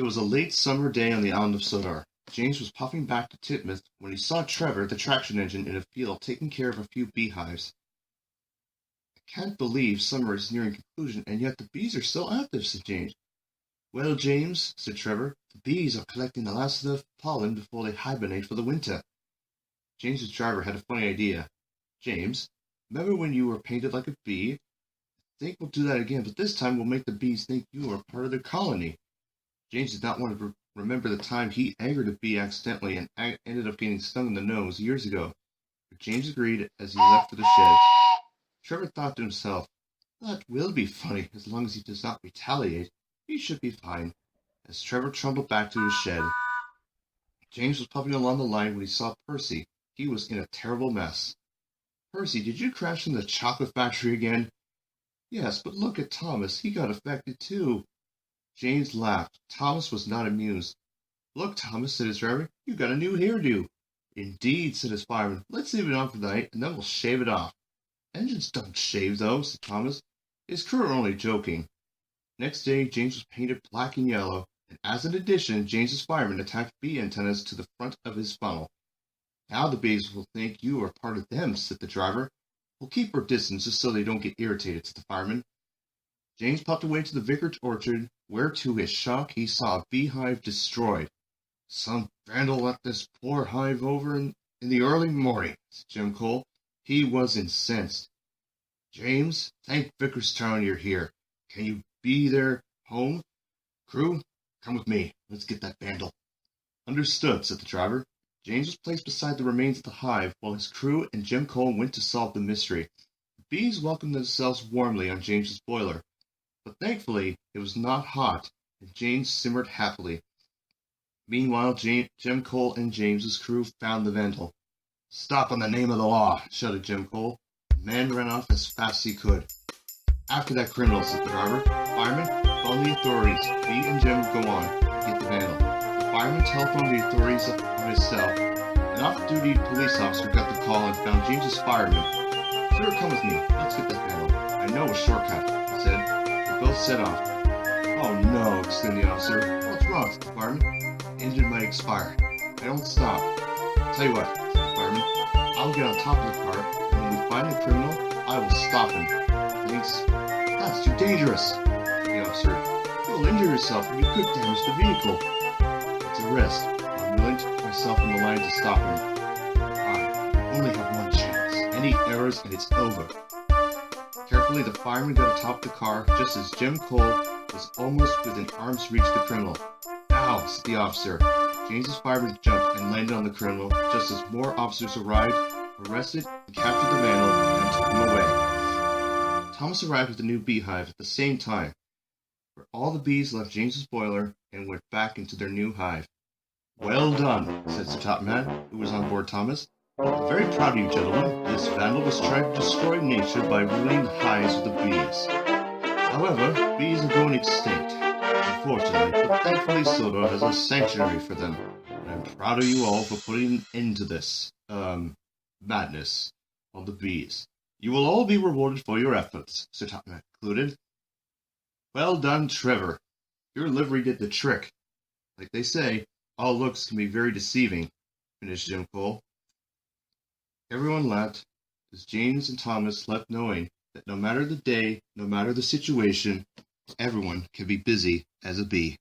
It was a late summer day on the island of Sodor. James was puffing back to Titmuth when he saw Trevor, the traction engine, in a field taking care of a few beehives. "I can't believe summer is nearing conclusion, and yet the bees are still active," said James. "Well, James," said Trevor, "the bees are collecting the last of the pollen before they hibernate for the winter." James's driver had a funny idea. "James, remember when you were painted like a bee? I think we'll do that again, but this time we'll make the bees think you are part of their colony." James did not want to remember the time he angered a bee accidentally and ended up getting stung in the nose years ago, but James agreed as he left for the shed. Trevor thought to himself, "That will be funny, as long as he does not retaliate. He should be fine." As Trevor trundled back to his shed, James was puffing along the line when he saw Percy. He was in a terrible mess. "Percy, did you crash in the chocolate factory again?" "Yes, but look at Thomas. He got affected too." James laughed. Thomas was not amused. "Look, Thomas," said his driver, "you got a new hairdo." "Indeed," said his fireman. "Let's leave it on for the night, and then we'll shave it off." "Engines don't shave, though," said Thomas. His crew were only joking. Next day, James was painted black and yellow, and as an addition, James's fireman attached bee antennas to the front of his funnel. "Now the bees will think you are part of them," said the driver. "We'll keep our distance just so they don't get irritated," said the fireman. James puffed away to the Vicarage Orchard, where to his shock he saw a beehive destroyed. "Some vandal left this poor hive over in the early morning," said Jim Cole. He was incensed. "James, thank Vicarstown you're here. Can you be there home? Crew, come with me. Let's get that vandal." "Understood," said the driver. James was placed beside the remains of the hive, while his crew and Jim Cole went to solve the mystery. The bees welcomed themselves warmly on James's boiler, but thankfully it was not hot, and James simmered happily. Meanwhile, Jim Cole and James's crew found the vandal. "Stop in the name of the law," shouted Jim Cole. The man ran off as fast as he could. "After that criminal," said the driver. "Fireman, phone the authorities. Pete and Jim go on and get the vandal." The fireman telephoned the authorities on his cell. An off-duty police officer got the call and found James's fireman. "Sir, come with me. Let's get that vandal. I know a shortcut," he said. They both set off. "Oh no," exclaimed the officer. "What's wrong?" said the fireman. "Engine might expire. I don't stop." "Tell you what," said the fireman. "I'll get on top of the car, and when we find the criminal, I will stop him." "Thanks." "That's too dangerous," said the officer. "You'll injure yourself and you could damage the vehicle." "It's a risk. I'm willing to put myself on the line to stop him. I only have one chance. Any errors and it's over." Carefully, the fireman got atop the car just as Jim Cole was almost within arm's reach of the criminal. "Now," said the officer. James's fireman jumped and landed on the criminal just as more officers arrived, arrested, and captured the vandal and took him away. Thomas arrived with the new beehive at the same time, where all the bees left James's boiler and went back into their new hive. "Well done," said Sir Topham, who was on board Thomas. "I'm very proud of you, gentlemen. This vandal was trying to destroy nature by ruining the hives of the bees. However, bees are going extinct, unfortunately, but thankfully Sodor has a sanctuary for them. And I'm proud of you all for putting an end to this, madness of the bees. You will all be rewarded for your efforts," Sir Topham concluded. "Well done, Trevor. Your livery did the trick. Like they say, all looks can be very deceiving," finished Jim Cole. Everyone laughed as James and Thomas left, knowing that no matter the day, no matter the situation, everyone can be busy as a bee.